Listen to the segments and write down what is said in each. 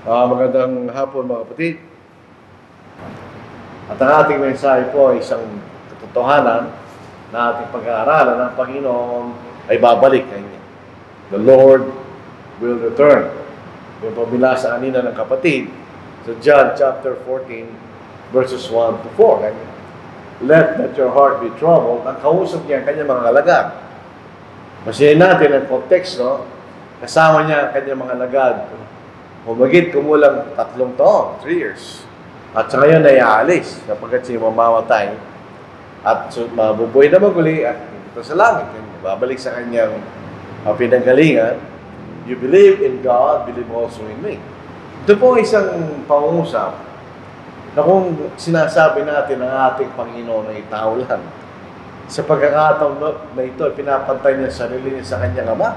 Magandang hapon mga kapatid. At ang ating mensahe po ay isang katotohanan na ating pag-aaralan ng Panginoon ay babalik kanya. The Lord will return. Yung pabinasa kanina ng kapatid sa John chapter 14 verses 1 to 4. Kanya. Let not your heart be troubled. Ang kausap niya ang kanyang mga alagad. Masinin natin ang context, no? Kasama niya ang kanyang mga alagad. Humagit kumulang 3 taon, 3 years. At sa ngayon ay aalis kapagkat siya mamamatay at mabubuhay na maguli at ito sa langit. Babalik sa kanyang pinanggalingan. You believe in God, believe also in me. Ito po isang pangungusap na kung sinasabi natin ang ating Panginoon ay tao lang. Sa pagkakataon na ito, pinapantay niya sarili niya sa kanyang Ama.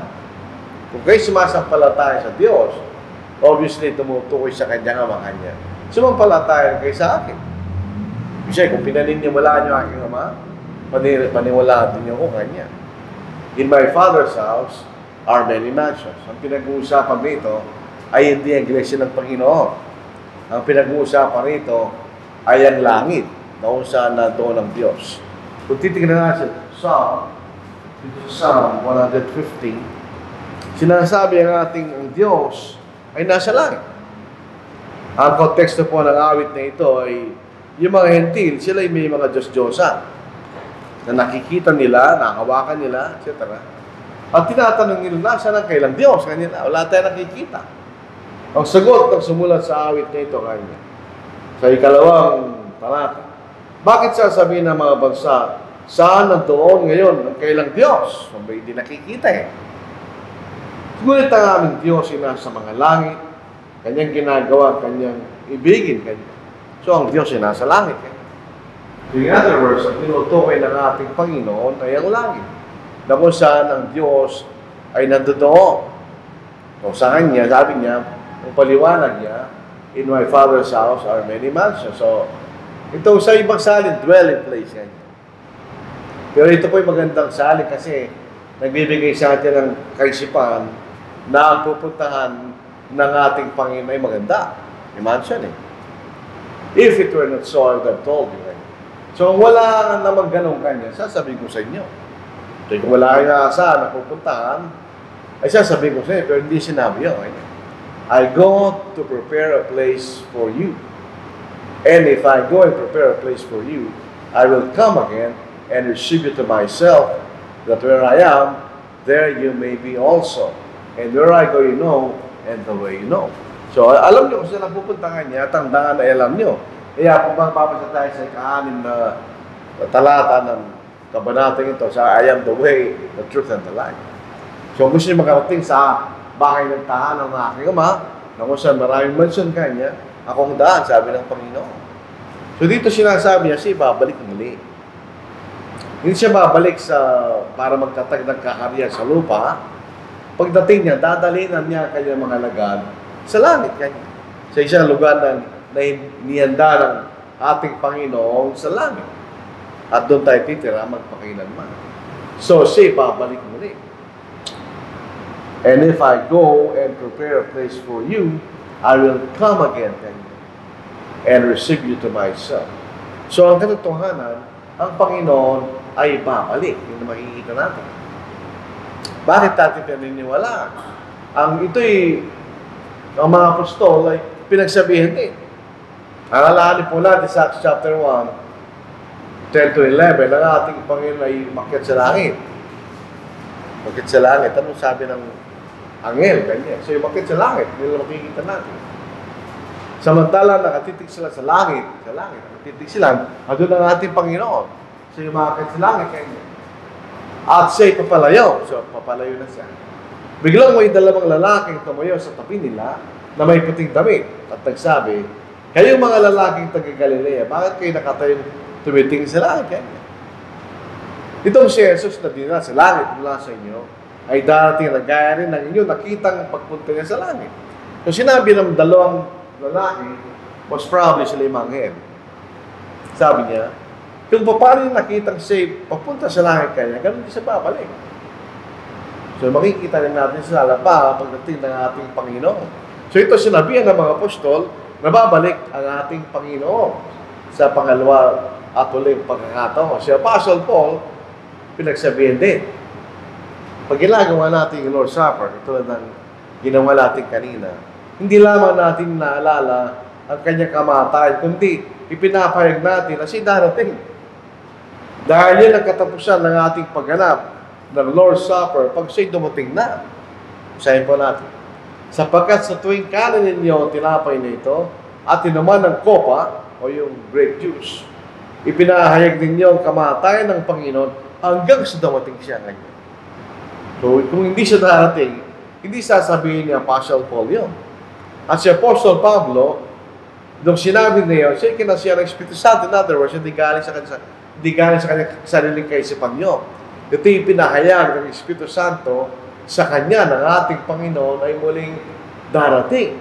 Kung kayo sumasampalataya sa Diyos, obviously, tumutukoy sa kanyang Ama kanya. Sumampalataya kayo sa akin. Kasi kung pinaniniwalaan niyo aking Ama, paniwalaan din niyo ko kanya. In my Father's house are many mansions. Ang pinag-uusapan rito ay hindi ang iglesia ng Panginoon. Ang pinag-uusapan rito ay ang langit na kung saan na doon ang Diyos. Kung titignan natin sa Psalm 150, sinasabi ang ating Diyos ay nasa langit. Ang konteksto po ng awit na ito ay yung mga hentil, sila ay may mga Diyos-Diyosan na nakikita nila, nakahawakan nila, etc. At tinatanong nila, nasa ng kailang Diyos? Kanila, wala tayong nakikita. Ang sagot ng sumulat sa awit na ito kanya, sa ikalawang talata, bakit sasabihin ng mga bansa, saan nandoon ngayon ang kailang Diyos? Sabay, hindi nakikita eh. Ngunit ang aming Diyos ay nasa mga langit, kanyang ginagawa, kanyang ibigin kanya. So ang Diyos ay nasa langit. In other words, ang tinutukoy ng ating Panginoon ay ang langit, na kung saan ang Diyos ay nandoon. So sa kanya, sabi niya, ang paliwanag niya, in my Father's house are many mansions. So ito sa ibang salin, dwelling place yan. Pero ito po ay magandang salin kasi nagbibigay sa atin ng kaisipan na ang pupuntahan ng ating Panginoon ay maganda. May mansion eh. If it were not so, I would have told you. So wala naman ganun kanya, sasabihin ko sa inyo. So kung wala kayo naasahan na pupuntahan, ay sasabihin ko sa inyo, pero hindi sinabi yun. I go to prepare a place for you. And if I go and prepare a place for you, I will come again and receive you to myself, that where I am, there you may be also. And where I go, you know, and the way you know. So, alam niyo kung saan napupuntahan niya, tandaan na alam niyo. Kaya kung papasa tayo sa ika-6 na talata ng kabanatang ito, sa I am the way, the truth, and the life. So, gusto niyo makarating sa bahay ng tahanan ng aking Ama, na kung saan maraming mansyon kanya, akong daan, sabi ng Panginoon. So dito sinasabi niya, siya babalik muli. Hindi siya babalik para magtatag ng kakarya sa lupa. Pagdating niya, dadalinan niya ang kanyang mga alagad sa langit kanya. Sa isang lugar na nihanda ng ating Panginoon sa langit. At doon tayo titira magpakailanman. So siya babalik muli. And if I go and prepare a place for you, I will come again and receive you to myself. So, ang katotohanan, ang Panginoon ay babalik. Yun na makikita natin. Bakit natin pininiwalaan? Ito'y, ang mga apostol ay pinagsabihan din. Alalahanin po natin sa Acts chapter 1, 10 to 11, ang ating Panginoon ay umakyat sa langit. Umakyat sa langit. Anong sabi ng anghel? Ganyan. So, umakyat sa langit. Hindi na makikita natin. Samantala, nakatitig sila sa langit, nakatitig sila, doon ang ating Panginoon. So, umakit sa langit kanya. At siya'y papalayo. So, papalayo na siya. Biglang may dalawang lalaking tumayo sa tabi nila na may puting damit at nagsabi, kayong mga lalaking taga-Galilea, bakit kayo nakatayong tumiting sa langit kanya? Itong si Jesus na dinala sa langit mula sa inyo, ay darating na gaya rin ng inyo nakitang pagpunta niya sa langit. So, sinabi ng dalawang lalaki, was probably sila yung manghel. Sabi niya, kung paano yung nakitang siya papunta sa langit kanya, ganun din siya babalik. So makikita rin natin sa alaba pagdating ng ating Panginoon. So ito sinabihan ng mga apostol na babalik ang ating Panginoon sa pangalawa at uling pagkakataon. Si Apostle Paul, pinagsabihan din. Pag ginagawa natin yung Lord's Supper, tulad ng ginawa natin kanina, hindi lamang natin naalala ang kanyang kamatayan, kundi ipinapahayag natin na si darating. Dahil yan ang katapusan ng ating pagganap ng Lord's Supper pag siya'y dumating na. Sayin po natin. Sapagkat sa tuwing kanin ninyo ang tinapay na ito at inuman ng kopa o yung grape juice, ipinahayag ninyo ang kamatayan ng Panginoon hanggang sa dumating siya ngayon. So, kung hindi siya darating, hindi sasabihin ni Apostle Paul yun. At si Apostle Pablo, nung sinabi niya yun, siya kinasiya ng Espiritu Santo. In other words, hindi galing sa kanyang sariling kaisipan nyo. Ito yung pinahayag ng Espiritu Santo sa kanya ng ating Panginoon ay muling darating.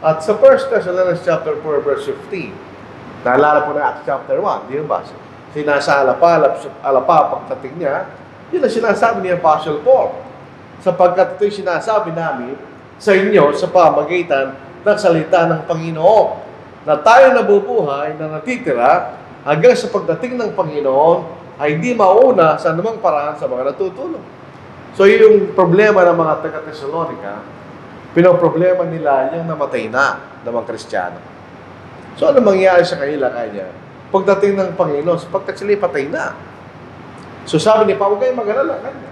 At sa 1 Thessalonians chapter 4, verse 15, naalala po na Acts chapter 1, di ba? Sinasa alapa pagdating niya, yun ang sinasabi ni Apostle Paul. Sapagkat ito'y sinasabi namin sa inyo sa pamagitan ng salita ng Panginoon, na tayo nabubuhay na natitira hanggang sa pagdating ng Panginoon ay di mauna sa anumang paraan sa mga natutulog. So yung problema ng mga taga-Thessalonica, pinoproblema nila yung namatay na ng mga Kristiyano. So ano mangyayari sa kanila kanya? Pagdating ng Panginoon, sapagkat sila'y patay na. So sabi ni Pao, huwag kayong mag-alala kanya.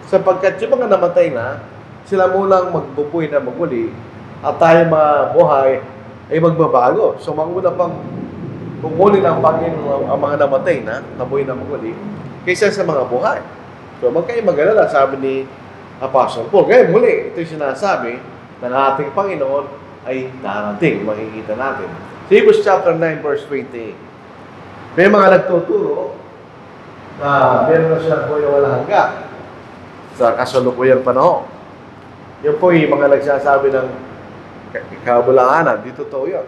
Sapagkat yung mga namatay na, sila munang magbubuhay na maguli at tayo mabuhay ay magbabago. So manguna pang kukunin ng Panginoon ang mga namatay na, nabuhay na maguli, kaysa sa mga buhay. So huwag kayong mag-alala, sabi ni Apostle Paul. Ngayon muli, ito yung sinasabi ng ating Panginoon ay darating, makikita natin. Hebrews chapter 9, verse 28. May mga nagtuturo na meron na siya po yung walang hangga sa kasalukuyang panahon. Yun po yung mga nagsasabi ng kabulanganan. Di totoo yun.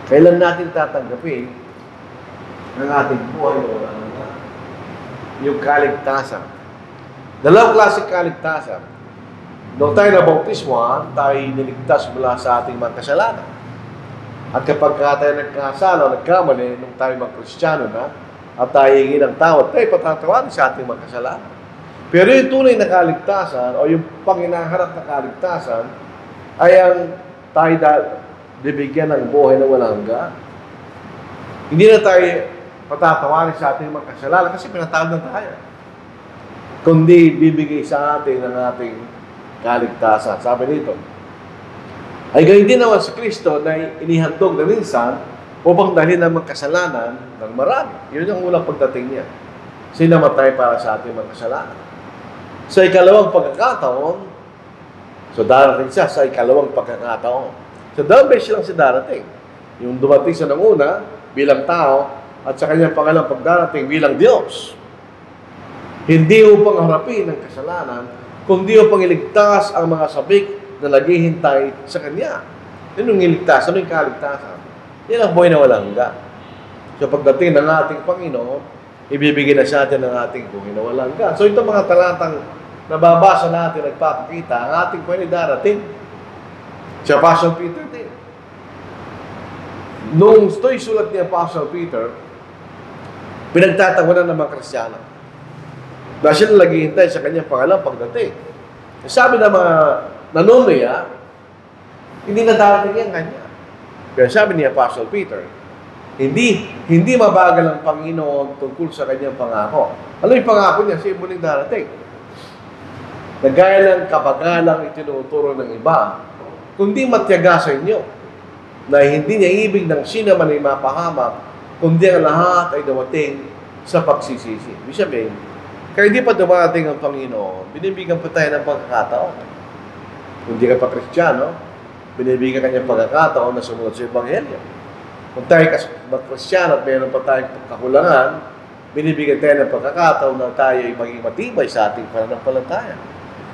Kailan natin tatanggapin ng ating buhay na walang hangga? Yung kaligtasan. Dalawang klaseng kaligtasan. Noong tayo na bautismohan, tayo niligtas mula sa ating mga kasalanan. At kapag tayo nagkasala o nagkamali, nung tayo mga Kristiyano na, at tayo hingin ng tawad, tayo patatawarin sa ating mga kasalanan. Pero yung tunay na kaligtasan, o yung panginaharap na kaligtasan, ay ang tayo bibigyan ng buhay na walang hanggan. Hindi na tayo patatawarin sa ating mga kasalanan kasi pinatawad na tayo. Kundi bibigay sa atin ang ating kaligtasan. Sabi nito, ay gayon din naman sa Kristo na inihandog na minsan upang dalhin ang mga kasalanan ng marami. Yun ang unang pagdating niya. Sinamatay para sa ating mga kasalanan. Sa ikalawang pagkakataon, so darating siya sa ikalawang pagkakataon. So dalawang beses lang siya darating. Yung dumating siya ng una bilang tao at sa kanyang pangalawang pagdarating bilang Diyos. Hindi upang harapin ang kasalanan, kundi upang iligtas ang mga sabik na naghihintay sa Kanya. Yun yung iligtas, ano yung kaligtasan? Yan ang buhay na walang hanggan. So pagdating ng ating Panginoon, ibibigay na sa atin ng ating buhay na walang hanggan. So itong mga talatang nababasa natin, nagpapakita, ang ating buhay na darating. Si Apostle Peter din. Nung ito'y sulat ni Apostle Peter, pinagtatawanan ng mga Kristiyano. Dahil siya naghihintay sa kanyang pangalawang pagdating. Sabi ng mga nanunuya, hindi na darating yan kanya. Kaya sabi ni Apostle Peter, hindi mabagal ang Panginoon tungkol sa kanyang pangako. Ano yung pangako niya? Siya muling darating. Nagaya ng kabagalang itinuturo ng iba, kundi matyaga sa inyo, na hindi niya ibig ng sino man ay mapahamak, kundi ang lahat ay dumating sa pagsisisi. Ibig sabihin, kaya hindi pa dumating ang Panginoon, binibigyan pa tayo ng pagkakataon. Kung hindi ka pa Kristiyano, binibigyan kanya pagkakataon na sumunod sa Ebanghelyo. Kung tayo Kristiyano at mayroon pa tayong kakulangan, binibigyan tayo ng pagkakataon na tayo ay maging matibay sa ating pananampalataya.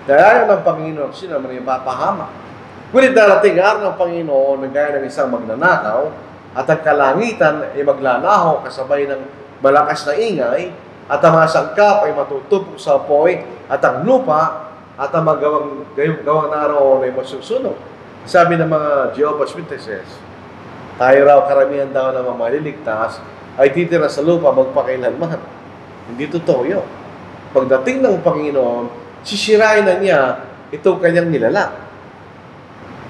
Kaya ayaw ng Panginoon, sino naman yung mapahamak. Ngunit darating araw ng Panginoon na gaya ng isang magnanakaw at ang kalangitan ay maglalaho kasabay ng malakas na ingay at ang mga sangkap ay matutupok sa apoy at ang lupa at ang gawang naroon ay masusunog. Sabi ng mga Jehovah's Witnesses, tayo raw karamihan daw ng mga maliligtas ay titira sa lupa magpakailanman. Hindi totoo yun. Pagdating ng Panginoon, sisirain na niya itong kanyang nilalang.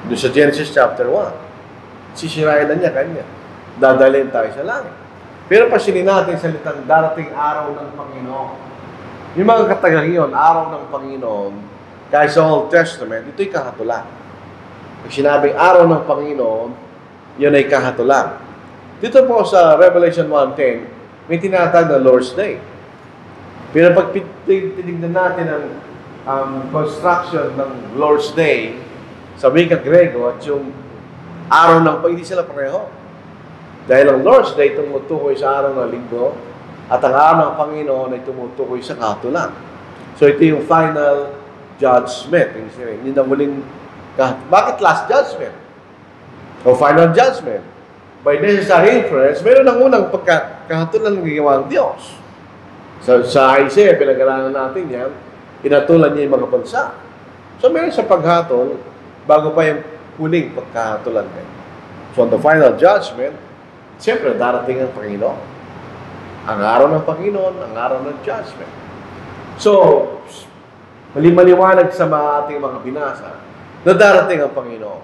Doon sa Genesis chapter 1, sisirain na niya kanya. Dadalhin tayo sa langit. Pero pasinin natin salitang darating araw ng Panginoon. Yung mga katagang yun, araw ng Panginoon, kahit sa Old Testament, ito'y kahatulan. Pag sinabing araw ng Panginoon, yun ay kahatulan. Dito po sa Revelation 1:10, may tinatag na Lord's Day. Pero pag tinignan natin ang construction ng Lord's Day sa wika Grego at yung araw ng Panginoon, hindi sila pareho. Dahil ang Lord's Day tumutukoy sa araw ng linggo at ang araw ng Panginoon ay tumutukoy sa kahatulan. So ito yung final judgment. Hindi na muling bakit last judgment? O final judgment? By necessary inference, meron ng unang pagkakahatulan ng ginawa ng Diyos. Sa Isaiah, pinag-aralan natin yan, inatulan niya yung mga bansa. So meron sa paghatol, bago pa yung huling pagkahatulan niya. So on the final judgment, siyempre darating ang Panginoon. Ang araw ng Panginoon, ang araw ng judgment. So, maliwanag sa ating mga binasa, na darating ang Panginoon.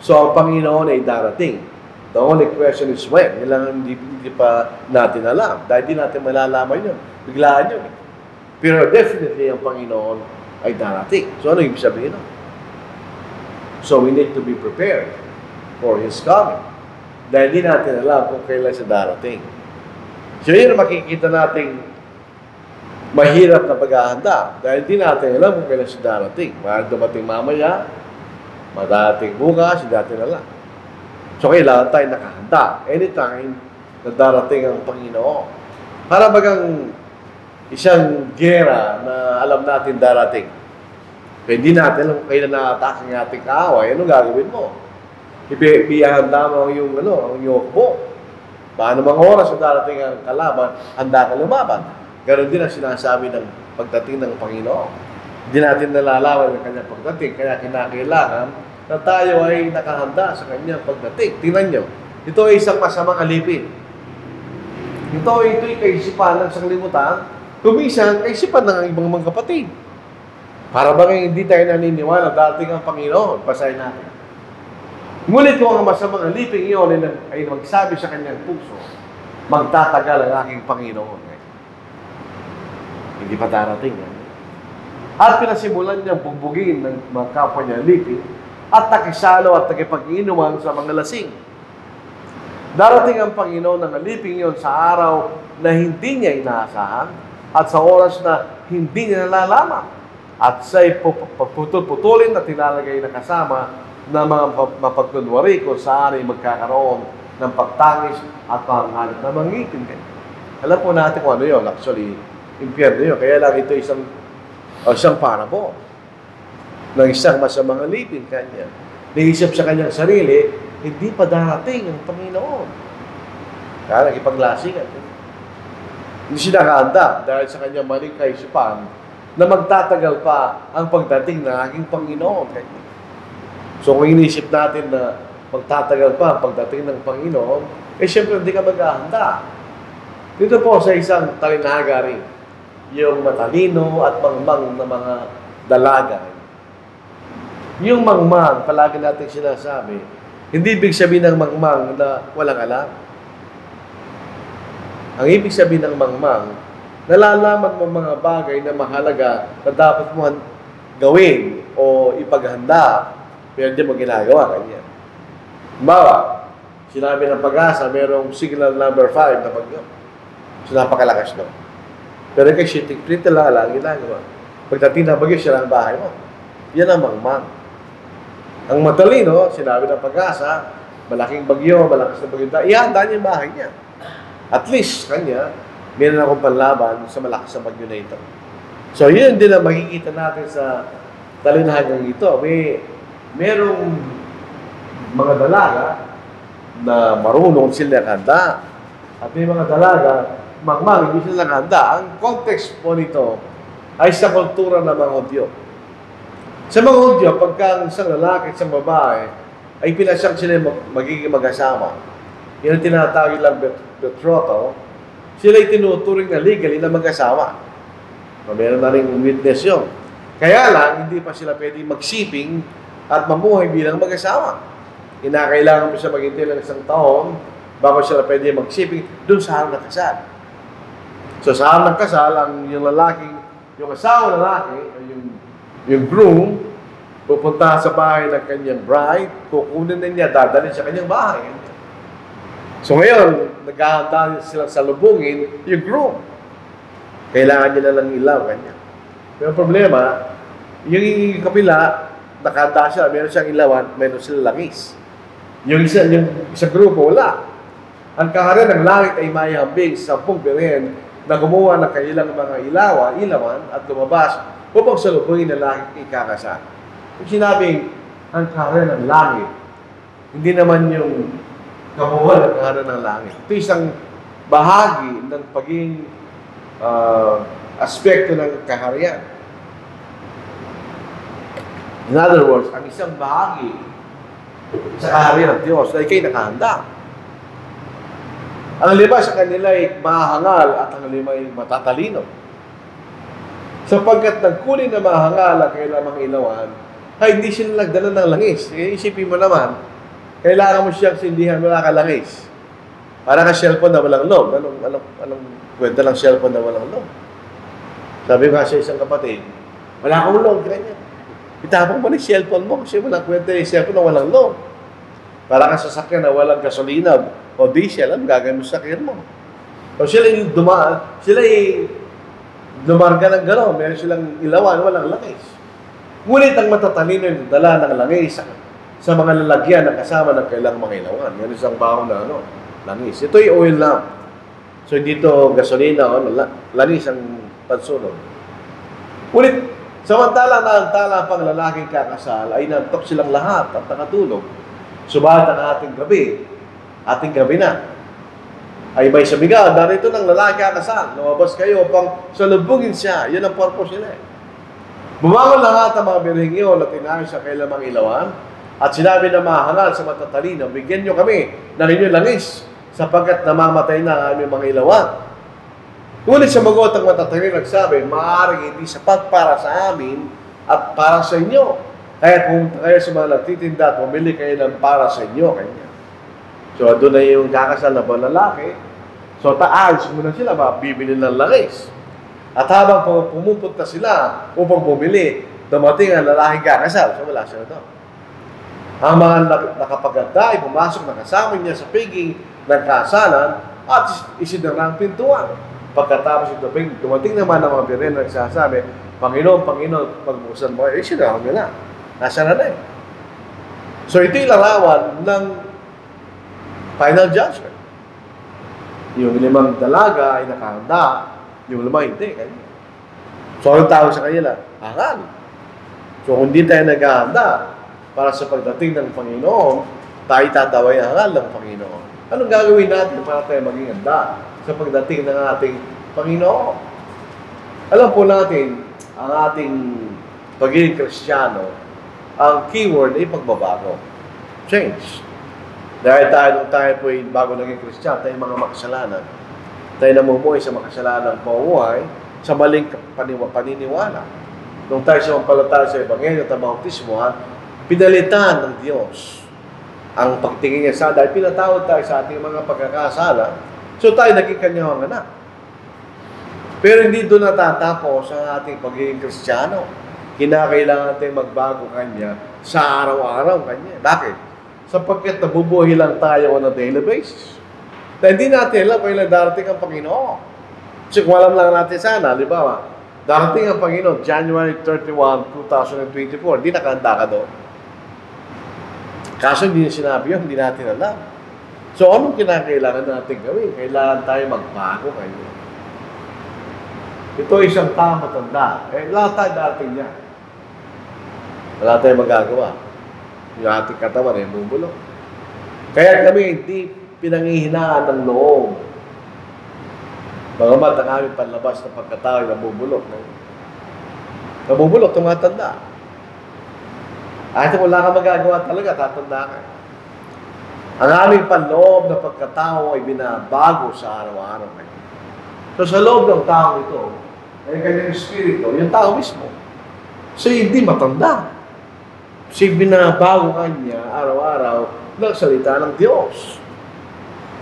So, ang Panginoon ay darating. The only question is when. Hindi pa natin alam. Dahil di natin malalaman yun. Biglaan yun. Pero definitely, ang Panginoon ay darating. So, ano ibig sabihin nun? So, we need to be prepared for His coming. Dahil di natin alam kung kailan siya darating. So, yun ang makikita nating mahirap na paghahanda. Dahil di natin alam kung kailan siya darating. Mahal dumating mamaya, madating bukas, hindi natin alam. So, kailangan tayo nakahanda. Anytime na darating ang Panginoon. Para bagang isang gera na alam natin darating. Kaya hindi natin alam kung kailan na-attack ang ating kaaway. Anong gagawin mo? Ipihanda mo ang yokbo. Paano mga oras na darating ang kalaban, handa ka lumaban. Ganon din ang sinasabi ng pagdating ng Panginoon. Hindi natin nalalaman ang kanyang pagdating. Kaya kinakailangan na tayo ay nakahanda sa kanyang pagdating. Tingnan nyo, ito ay isang masamang alipin. Ito'y kaisipan ng sanglibutan, kumisan kaisipan ng ibang mga kapatid. Para bang hindi tayo naniniwala dating ang Panginoon, basahin natin. Ngunit kung ang masamang alipin iyon ay magsabi sa kanyang puso, magtatagal ang aking Panginoon. Hindi pa darating. At pinasimulan niyang bugbugin ng mga kapwa niya alipin at nakisalo at nakipag-inuman sa mga lasing. Darating ang Panginoon ng aliping iyon sa araw na hindi niya inaasahan at sa oras na hindi niya nalalaman. At siya'y putol-putulin at tinalagay na kasama ng mga mapagkunwari kung saan ay magkakaroon ng pagtangis at panghanap na mangipin. Alam po natin kung ano yun. Actually, impyerno yun. Kaya lang ito isang parable ng isang masamang alipin kanya. Naisip sa kanyang sarili, hindi pa darating ang Panginoon. Kaya nagipaglasingan. Hindi siya nakahanda dahil sa kanyang maling kaisipan na magtatagal pa ang pagdating ng aking Panginoon. So kung inisip natin na magtatagal pa ang pagdating ng Panginoon, siyempre hindi ka maghahanda. Dito po sa isang talinaga rin, yung matalino at mangmang na mga dalaga. Yung mangmang, palagi natin sinasabi, hindi ibig sabihin ng mangmang na walang alam. Ang ibig sabihin ng mangmang, nalalaman mo mga bagay na mahalaga na dapat mo gawin o ipaghanda, pero hindi mo ginagawa kanya. Bawa, sinabi ng Pag-asa, merong signal number 5 na bagyo. So, napakalakas no. Pero kay shooting print lang ginagawa. Pagdating na bagyo, sila ang bahay mo. Yan ang mangmang. Ang matalino, sinabi ng Pag-asa, malaking bagyo, malakas na bagyo, ihanda niya yung bahay niya. At least, kanya, meron akong panlaban sa malakas na bagyo na ito. So, yun din ang makikita natin sa talinahagang ito. Merong mga dalaga na marunong sila handa. At may mga dalaga, mangmang, hindi sila handa. Ang context po nito ay sa kultura ng mga Hudyo. Sa mga Hudyo, pagka ang isang lalaki at isang babae ay pinasyak sila magiging mag-asawa, yun ang tinatawag lang betrothal, sila ay tinuturing na legally na mag-asawa. Meron na rin witness yun. Kaya lang, hindi pa sila pwede magsiping at mamuhay bilang mag-asawa. Kinakailangan mo siya maghintay ng isang taon bago sila pwede magsiping doon sa harap ng kasal. So sa harap ng kasal, yung asawa lalaki, yung groom, pupunta sa bahay ng kanyang bride, kukunin na niya, dadalhin sa kanyang bahay. So ngayon, naghahanda sila salubungin yung groom. Kailangan niya na lang ilaw, kanya. Pero problema, yung kapila, nakahanda siya, meron siyang ilawan, meron sila langis. Yung isa grupo, wala. Ang kaharian ng langit ay maihambing sa 10 birhen na gumawa ng kailang mga ilawan at lumabas upang salubungin ng langit ikakasal. Kung sinabing ang kaharian ng langit, hindi naman yung kabuuan ng kaharian ng langit. Ito isang bahagi ng pagiging aspekto ng kaharian. In other words, ang isang bahagi sa kaharian ng Diyos ay kayo nakahanda. Ang lima sa kanila ay mahangal at ang lima ay matatalino. Sapagkat nagkunin na mahangal ang kailang mga ilawan, ay hindi sila nagdala ng langis. Isipin mo naman, kailangan mo siyang sindihan, wala ka langis. Para ka cellphone na walang loob. Anong kwenta lang cellphone na walang loob? Sabi ko sa isang kapatid, wala akong loob, ganyan. Itapang mo na yung cellphone mo kasi walang kwenta yung cellphone na walang loob. Para ka sasakyan na walang gasolina o diesel, ano gagawin mo sa sakyan mo? O sila yung dumarga ng gano'n, meron silang ilawan, walang langis. Ngunit ang matatalino yung dala ng langis sa mga lalagyan na kasama ng kailang mga ilawan. Yan isang baon na langis. Ito yung oil lamp. So dito gasolina o langis ang pansunod. Ngunit samantalang naantala pang lalaking kakasal ay nantok silang lahat at nakatulog. Subalit ang ating gabi na, ay may sabiga, narito ng lalaki kakasal, lumabas kayo upang salubungin siya. Yan ang purpose nila. Bumangon lahat ang mga birheng iyon at inayos sa kailang mga ilawan at sinabi na mahangal sa matatalino, bigyan nyo kami ng inyong langis sapagkat namamatay na ang aming mga ilawan. Ngunit sa magot ang matatalino nagsabi, maaaring hindi sapat para sa amin at para sa inyo. Kaya kung kayo sa mga nagtitinda at pumili kayo ng para sa inyo, kanya. So, doon na yung kakasal na ba lalaki. So, taayos muna sila, bibili ng langis. At habang pumupunta sila upang bumili, dumating ang lalaking kakasal. So, wala sila doon. Ang mga nakapaganda ay pumasok na kasama niya sa piging ng kasalan at isinara ang pintuan. Pagkatapos ito, dumating naman ang mga birhen na nagsasabi, Panginoon, pagbusan mo, isinara nila. Nasa na eh. So, ito yung larawan ng final judgment. Yung 5 dalaga ay nakahanda, yung 5 hindi. So, anong tawag sa kanila? Hangal. So, kung hindi tayo naghahanda para sa pagdating ng Panginoon, tayo tataway ang hangal ng Panginoon. Anong gagawin natin para tayo maging handa sa pagdating ng ating Panginoon? Alam po natin, ang ating pagiging Kristiyano, ang keyword ay pagbabago. Change. Dahil tayo po ay bago naging Kristiyano, tayo mga makasalanan. Tayo namumuhay sa makasalanang pamumuhay sa maling paniniwala. Nung tayo sa mampalataya sa Ebanghelyo at bautismuhan, pinalitan ng Diyos ang pagtingin niya sa dahil pinatawad tayo sa ating mga pagkakasala. So tayo naging kanyang anak. Pero hindi doon natatapos ang ating pagiging Kristiyano. Kinakailangan tayong magbago kanya sa araw-araw kanya. Bakit? Sapagkat nabubuhay lang tayo on a daily basis. Dahil hindi natin alam kailan darating ang Panginoon. Kasi kung alam lang natin sana, di ba? Darating ang Panginoon, January 31, 2024. Hindi nakahanda ka doon. Kaso hindi sinabi yun, hindi natin alam. So, anong kinakailangan natin gawin? Kailangan tayo magbago kanya. Ito isang tao matanda. Lahat tayo darating niya. Wala tayong magagawa. Yung ating katawan ay bubulok. Kaya kami hindi pinanghihinaan ng loob. Bagamat ang aming panlabas na pagkatao ay nabubulok. Nabubulok, tumatanda. Kahit wala ka magagawa talaga, tatanda ka. Ang aming panloob na pagkatao ay binabago sa araw-araw. So sa loob ng tao ito, ay kanyang espiritu, yung tao mismo. So hindi matanda. Kasi binabago kanya araw-araw ng salita ng Diyos.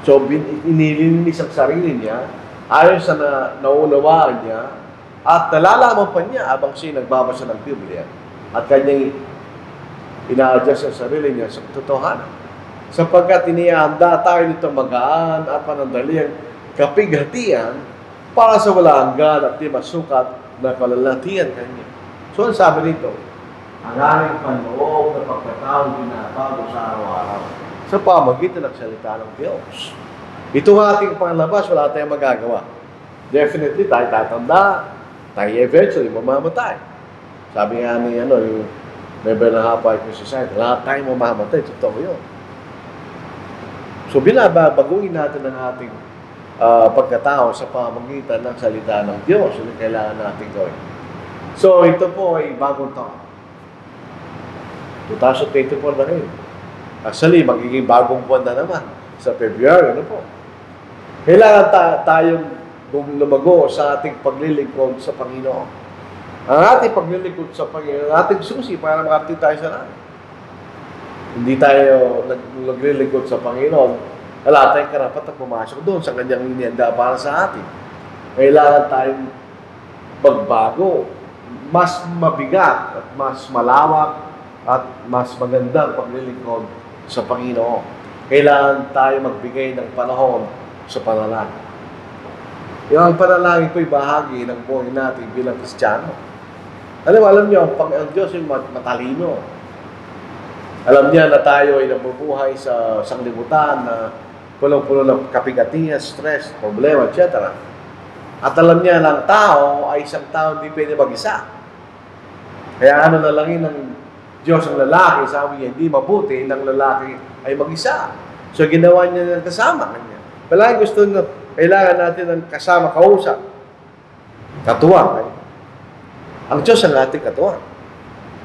So inilinis ang sarili niya, ayon sa naunawaan niya, at nalalaman pa niya habang siya nagbabasa ng Biblia. At kanyang ina-adjust ang sarili niya sa katotohanan. Sapagkat inihanda tayo nito magaan at panandaliang kapighatian para sa walang hanggan at di masukat na kalalatian kanya. So, ang sabi nito, ang aming panloob na pagkatao binabago sa araw-araw sa pamagitan ng salita ng Diyos. Ito ang ating panglabas, wala tayong magagawa. Definitely, tayo tatanda, tayo eventually mamamatay. Sabi nga ni, yung member ng Hapay Society, lahat tayo mamamatay, totoo yun. So, binabaguhin natin ang ating pagkatao sa pamagitan ng salita ng Diyos. Yun ang kailangan natin gawin. So, ito po ay bagong taon. 2024 na rin. Actually, magiging bagong buwan na naman sa February. Ano po? Kailangan tayong lumago sa ating paglilingkod sa Panginoon. Ang ating paglilingkod sa Panginoon, ang ating susi para makarating tayo sa langit. Hindi tayo naglilingkod sa Panginoon, wala tayong karapat na pumasok doon sa kanyang inihanda para sa atin. Kailangan tayong magbago, mas mabigat at mas malawak at mas magandang paglilingkod sa Panginoon. Kailangan tayo magbigay ng panahon sa panalangin. Yung panalangin ko'y bahagi ng buhay natin bilang Kristiyano. Alam niyo, ang Diyos ay matalino. Alam niya na tayo ay nabubuhay sa sanglibutan na pulang-pulo ng kapigatihan, stress, problema, etc. At alam niya na ang tao ay isang tao hindi pwede mag-isa. Kaya nalangin ng Diyos ang lalaki, sabi niya, hindi mabuti ng lalaki ay mag-isa. So ginawa niya ng kasama kanya. Palagi gusto na, kailangan natin ng kasama kausap. Katuwang. Ang Diyos ang ating katuwang.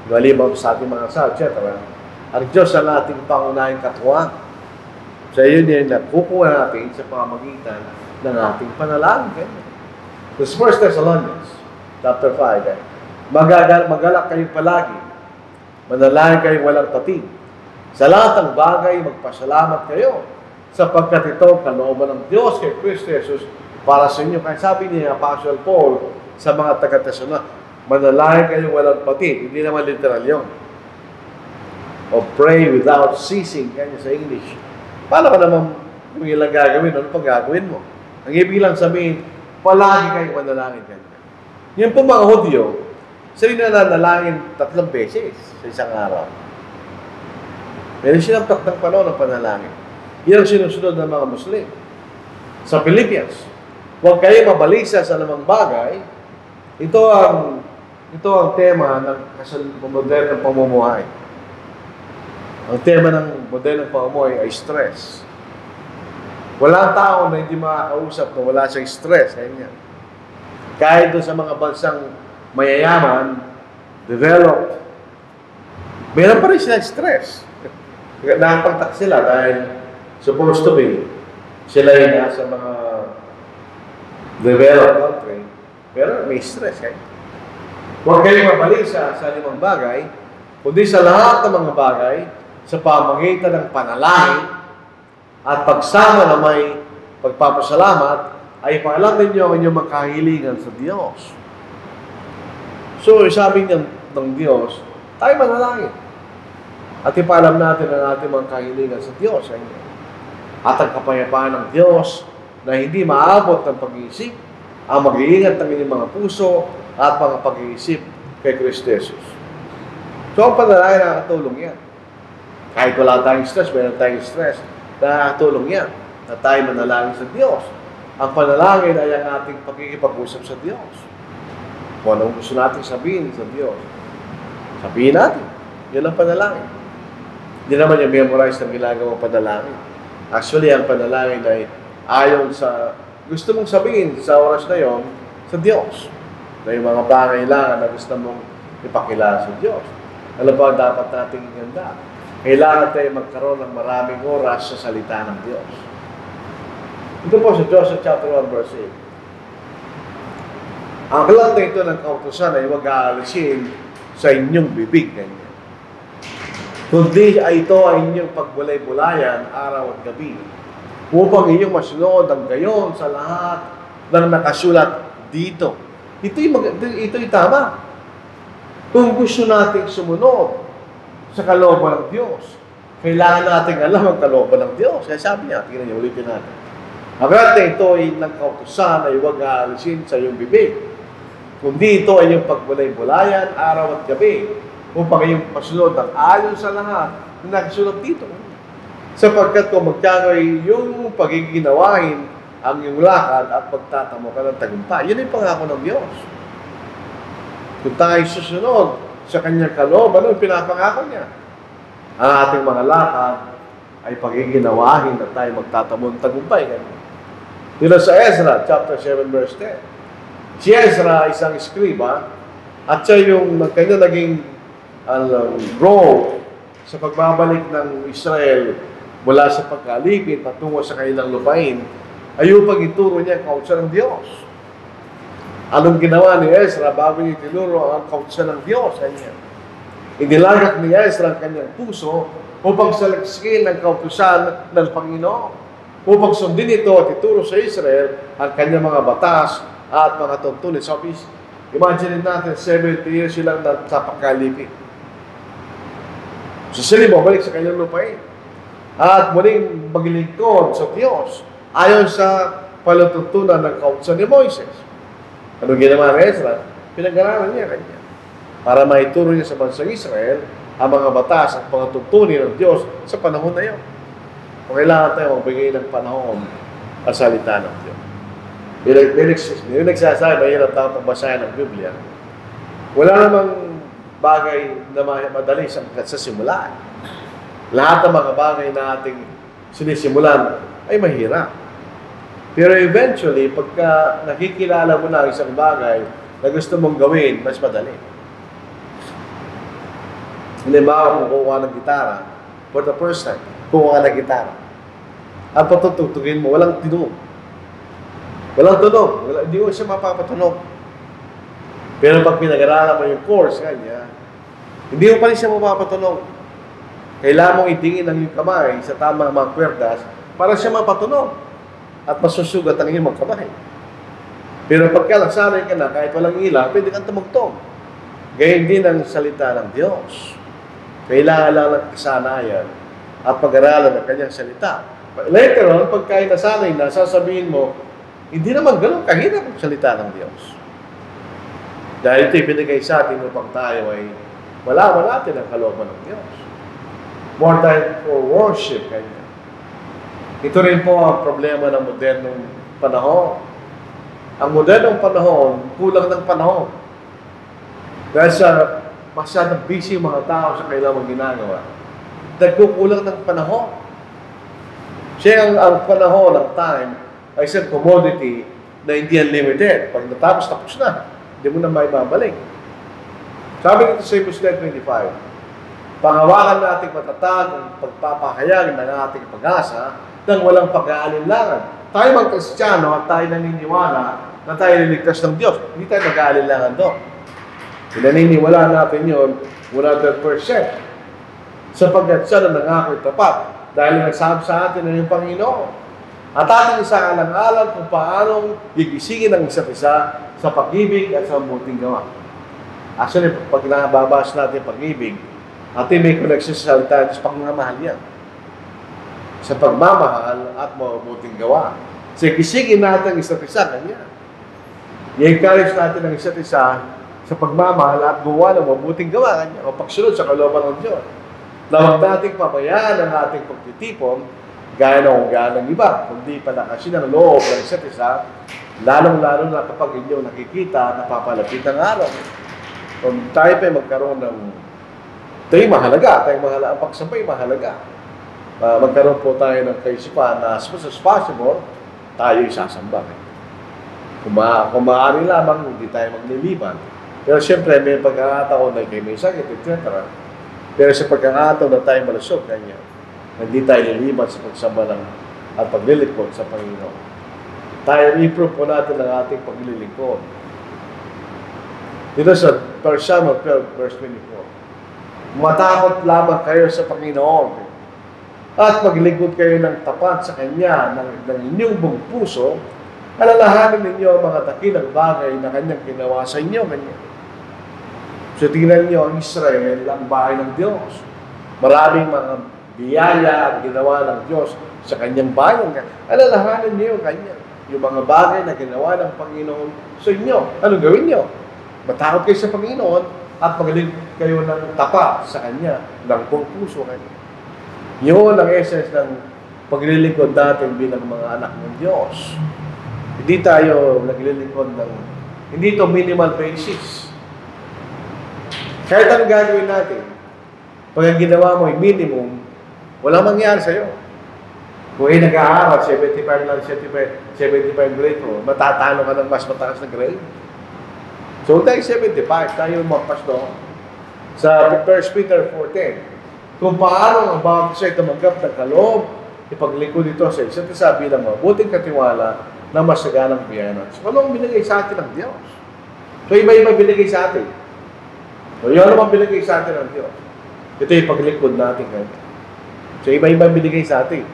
Halimbawa sa ating mga asawa, etc. Ang Diyos ang ating pangunahing katuwang. Sa iyo din, nakukuha natin sa pamagitan ng ating panalangin. This 1 Thessalonians, chapter 5, magalak kayong palagi, manalangin kayong walang patid. Sa lahat ng bagay, magpasalamat kayo, sapagkat ito kalooban ng Diyos kay Kristo Jesus para sa inyo. Kaya sabi niya, Apostle Paul, sa mga taga-Thessalonians, manalangin kayong walang patid. Hindi naman literal yun. O pray without ceasing, kanya sa English. Paano ka naman kung ilang gagawin? Ano pang gagawin mo? Ang ibig lang sabihin, palagi kayong manalangin kanya. Yan po mga Hudyo, sila nanalangin 3 beses sa isang araw. Meron silang taktang panahon ng panalangin. Yan ang sinusunod ng mga Muslim. Sa Philippians, huwag kayo mabalisa sa namang bagay. Ito ang tema ng modernong pamumuhay. Ang tema ng modernong pamumuhay ay stress. Walang tao na hindi makakausap na wala siyang stress. Kahit doon sa mga bansang mayayaman, developed, meron pa rin silang stress. Nakapagtak sila dahil supposed to be sila yung nasa mga developed country, pero may stress. Huwag kayong mabalisa sa limang bagay, kundi sa lahat ng mga bagay, sa pamagitan ng panalangin at pagsama na may pagpapasalamat, ay paalamin niyo ang inyong makahilingan sa Diyos. So, sabi ng Diyos, tayo manalangin. At ipaalam natin ang ating mga kahilingan sa Diyos. At ang kapayapaan ng Diyos na hindi maabot ng pag-iisip, ang mag-iingat ng inyong mga puso at mga pag-iisip kay Kristo Jesus. So, ang panalangin nakakatulong yan. Kahit wala tayong stress, meron tayong stress, nakakatulong yan na tayo manalangin sa Diyos. Ang panalangin ay ang ating pagkikipag-usap sa Diyos. Kung anong gusto natin sabihin sa Diyos, sabihin natin. Yan ang panalangin. Hindi naman yung memorize ng ginagawang panalangin. Actually, ang panalangin ay ayon sa gusto mong sabihin sa oras na yon sa Diyos. Na yung mga pangailangan na gusto mong ipakilala sa Diyos. Alam ba dapat nating iganda? Kailangan tayo magkaroon ng maraming oras sa salita ng Diyos. Ito po sa Joshua chapter 1 verse 8. Ang aklat na ito ng kautusan ay huwag aalisin sa inyong bibig. Ganyan. Kundi ito ay inyong pagbulay-bulayan araw at gabi, upang inyong masunod ang gayon sa lahat ng nakasulat dito. Ito'y tama. Kung gusto nating sumunod sa kalooban ng Diyos, kailangan nating alam ang kalooban ng Diyos. Kaya sabi niya, tingnan niyo, ulitin natin. Ang natin ito ay ng kautusan ay huwag aalisin sa iyong bibig. Kundi ito ay yung pagbulay-bulayan araw at gabi, upang iyong masunod ang ayon sa lahat na nakasulat dito. Sapagkat kung magkakaroon yung pagiginawahin ang iyong lakad at magtatamo ka ng tagumpay. Yun ay pangako ng Diyos. Kung tayo susunod sa kanyang kalooban, ano yung pinapangako niya? Ang ating mga lakad ay pagiginawahin at tayo magtatamo ng tagumpay. Dito sa Ezra, chapter 7, verse 10. Si Ezra, isang eskriba, at siya yung kanya naging role sa pagbabalik ng Israel mula sa pagkalipit patungo sa kanilang lupain, ay upang ituro niya ang kautusan ng Diyos. Anong ginawa ni Ezra bago niya itinuro ang kautusan ng Diyos? Inilagak ni Ezra ang kanyang puso upang salagsikin ang kautusan ng Panginoon, upang sundin ito at ituro sa Israel ang kanyang mga batas at mga tuntunin. So, imagine natin, 70 years silang sa pagkalipit. So sila bumalik sa kanyang lupain at muling maglingkod sa Diyos ayon sa palatuntunan ng kautusan ni Moises. Ano ginawa ni Ezra? Pinag-aralan niya kanya para maituro niya sa bansang Israel ang mga batas at mga tuntunin ng Diyos sa panahon na yun. Kung kailangan tayo magbigay ng panahon at salita ng Diyos. Yung nagsasabi, mahirap tayo pagbasahin ng Biblia. Wala namang bagay na madali sa simulan. Lahat ng mga bagay na ating sinisimulan ay mahirap. Pero eventually, pagka nakikilala mo na ang isang bagay na gusto mong gawin, mas madali. Halimbawa, kung kukuha ng gitara, for the first time, kukuha ng gitara. Ang patutugtugin mo, walang tinog. Walang tunog. Hindi mo siya mapapatunog. Pero pag pinag-aralan mo yung course, kanya, hindi mo pa rin siya mapapatunog. Kailangan mong itingin ang iyong kamay sa tamang mga kwerdas para siya mapatunog at masusugat ang iyong mga kamay. Pero pagka nasanay ka na, kahit walang ilaw, pwede kang tumugtog. Gayun din ang salita ng Diyos. Kailangan lang ng kasanayan at pag-aralan ng kanyang salita. Later on, pagka nasanay na, sasabihin mo, hindi naman ganun kahirap ang salita ng Diyos. Dahil ito'y binigay sa atin upang tayo ay malaman natin ang kalooban ng Diyos. More time for worship. Kanya. Ito rin po ang problema ng modernong panahon. Ang modernong panahon, kulang ng panahon. Dahil sa masyadong busy yung mga tao sa kailangan ginagawa, nagkukulang ng panahon. Siya ang panahon, ang time, ay isang commodity na hindi unlimited. Pag natapos, tapos na. Hindi mo na may babalik. Sabi nito sa Hebrews 10:25, panghawakan natin matatag ang pagpapahayag ng ating pag-asa nang walang pag-aalinlangan. Tayo mga Kristiyano at tayo naniniwala na tayo niligtas ng Diyos. Hindi tayo mag-aalinlangan doon. Pinaniniwala natin yun 100%. Sapagkat siya na nangako'y tapat dahil nagsabi sa atin ng Panginoon. At ating isang alang-alang kung paano gigisingin ang isa't isa sa pag-ibig at sa mabuting gawa. Actually, pag nababas natin pag-ibig, ating may connection sa salita sa pagmamahal yan. Sa pagmamahal at mabuting gawa. So, gisingin natin ang isa't isa kanya. I-encourage natin ang isa't isa sa pagmamahal at gumawa ng mabuting gawa kanya o pagsunod sa kalooban ng Diyos. Na huwag nating pabayaan ang ating pagtitipon gaya na kung gaya ng iba, kundi palakasin ang loob ng isa't isa, lalong-lalo na kapag inyong nakikita, napapalapit ang araw. Kung tayo pa magkaroon ng, tayo mahalaga, ang pagsambay mahalaga. Magkaroon po tayo ng kaisipan na as much as possible, tayo isasamba. Kung maaari lamang, hindi tayo magliliban. Pero siyempre, may pagkakataon na kayo may sakit, etc. Pero sa pagkakataon na tayo malusog, kanya, hindi tayo lilipat sa pagsamba at paglilingkod sa Panginoon. Tayo i-prove po natin ang ating paglilingkod. Dito sa 1 Samuel 12, verse 24. Matakot lamang kayo sa Panginoon at maglingkod kayo ng tapat sa Kanya ng inyong buong puso. Alalahanin ninyo ang mga dakilang bagay na Kanyang ginawa sa inyo. So tingnan niyo ang Israel, ang bahay ng Diyos. Maraming mga biyaya ang ginawa ng Diyos sa Kanyang bayan. Alalahanin niyo Kanya. Yung mga bagay na ginawa ng Panginoon sa inyo. Anong gawin niyo? Matakot kayo sa Panginoon at maglingkod kayo ng tapat sa Kanya, ng buong puso Kanya. Yun ang essence ng paglilingkod natin bilang mga anak ng Diyos. Hindi tayo naglilingkod hindi ito minimal basis. Kahit ang gagawin natin, pag ang ginawa mo ay minimum, walang mangyari sa'yo. Kung ay nag-aaral, 75 lang, 75 grade mo, matatalo ka ng mas mataas na grade. So, tayo 75, tayo magpas doon. Sa 1 Peter 4:10, kung paano ang bawat isa ay tumanggap ng kaloob, ipaglingkod ito sa isa't isa bilang mabuting katiwala na masaganang biyaya. So, ano ang binigay sa atin ng Diyos? So, iba-iba binigay sa atin. So, yun naman binigay sa atin ng Diyos. Ito yung paglingkod natin. So, iba-iba binigay sa atin.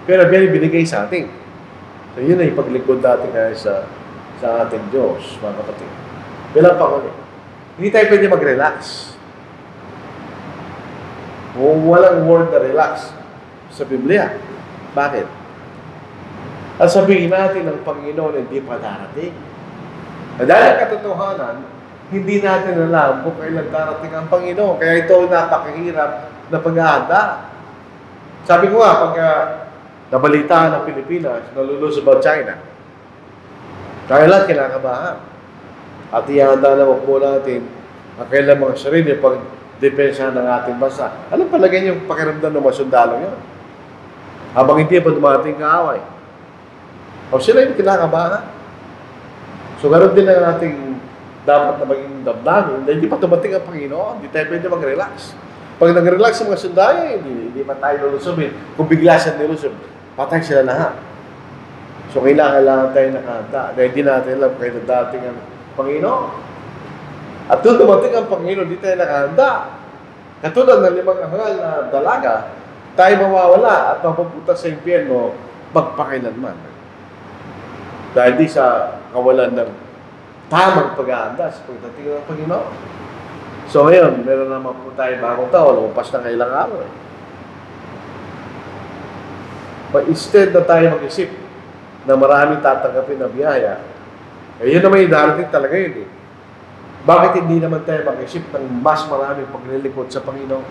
Pero binigay sa atin. So, yun ay paglingkod natin sa ating Diyos, mga kapatid. Bilang Pangulo, hindi tayo pwede mag-relax. Walang word na relax sa Biblia. Bakit? At sabihin natin ng Panginoon hindi pa darating. Dahil katotohanan, hindi natin alam kung kailan darating ang Panginoon. Kaya ito napakahirap na pag-ahanda. Sabi ko nga, pag nabalitaan ng Pilipinas, nalulusob ang China, tayo lahat kinakabahan. At ihanda na po natin ang kailan mga sarili pag depensa ng ating bansa. Anong palagay niyo pakiramdam ng mga sundalo yun? Habang hindi pa dumating kaaway. O sila yung kinakabahan. So, ganoon din ang ating dapat na maging damdamin. Hindi pa dumating ang Panginoon. Hindi tayo pwede mag-relax. Pag nag-relax ang mga sundalo, hindi pa tayo lulusubin. Kung bigla siya nilusub, patay sila lahat. So, kailangan tayo nakahanda. Dahil hindi natin alam kailan dating ang Panginoon. At doon dumating ang Panginoon, di tayo nakahanda. Katulad ng 5 anghel na dalaga, tayo mawawala at mapupunta sa impyerno magpakailanman. Dahil di sa kawalan ng tamang pag-aanda sa pagdating ng Panginoon. So ngayon, meron naman po tayo bagong taon, lumpas na kailang araw. But instead na tayo mag-isip na maraming tatanggapin na biyaya, yun naman yung darating talaga yun eh. Bakit hindi naman tayo mag-isip ng mas maraming paglilingkod sa Panginoon?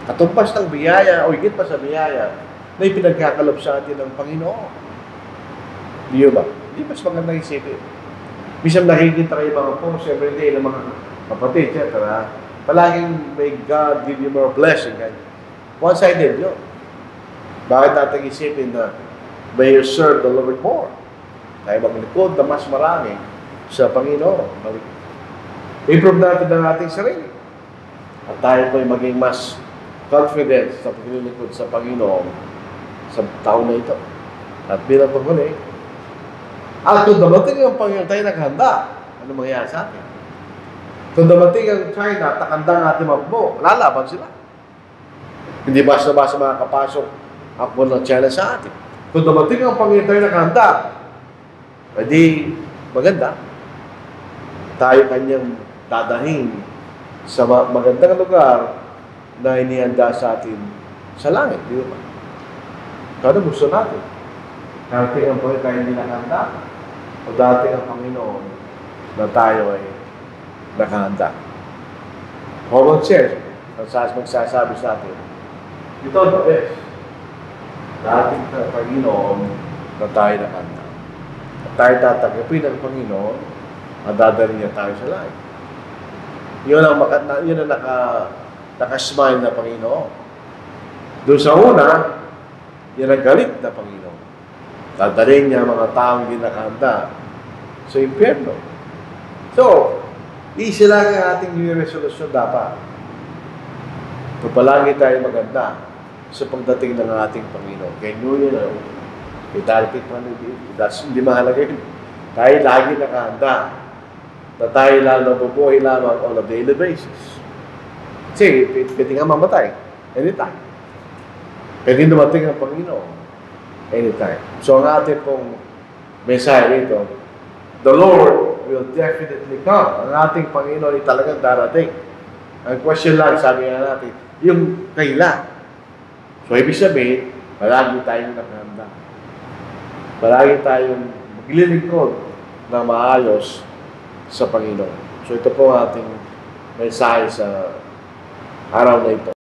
Katumpas ng biyaya o higit pa sa biyaya na ipinagkakalob sa atin ng Panginoon. Di ba? Hindi mas magandang isipin. Minsan nakikita kayo mga posts every day ng mga kapatid, etc. Palaging may God give you more blessing. One-sided yun. Bakit natin isipin na may you serve the Lord more? Tayo maglingkod na mas marami sa Panginoon. Improve natin ang ating sarili. At tayo po ay maging mas confident sa paglilingkod sa Panginoon sa taon na ito. At bilang paghuli, at kung dumating ang Panginoon, tayo naghanda. Ano mangyayari sa atin? Kung dumating ang China, takanda ang ating magbo, lalaban sila. Hindi basta-basta makakapasok ako ng China sa atin. Kung dumating ang Panginoon, tayo naghanda. Pwede maganda. Tayo kanyang dadahin sa magandang lugar na inihanda sa atin sa langit. Di ba? Kano gusto natin? Darating ang Panginoon tayo hindi nakahanda o darating ang Panginoon na tayo ay nakahanda. Common sense, magsasabi sa atin, ito ang the best. Darating ang Panginoon na tayo nakahanda. At tayo tatanggapin ng Panginoon at dadalhin niya tayo sa langit. Yun ang naka-smile na Panginoon. Doon sa una, yan ang galit na Panginoon. Dadalhin niya mga taong hindi nakahanda sa impyerno. So, isa lang ang ating new resolution dapat. Palagi tayo maganda sa pagdating ng ating Panginoon. Kay New Year, kay Darating Panubin, that's hindi mahalaga yun. Tayo lagi nakahanda na tayo lang nabubuhay lamang on a daily basis. Kasi pwede nga mamatay anytime. Pwede dumating ang Panginoon anytime. So ang ating pong mensahe rito, the Lord will definitely come. Ang ating Panginoon ay talagang darating. Ang question lang, sabi nga natin, yung kailan. So ibig sabihin, palagi tayong nakahanda. Palagi tayong maglilingkod na maayos sa Panginoon. So ito po ang ating mensahe sa araw na ito.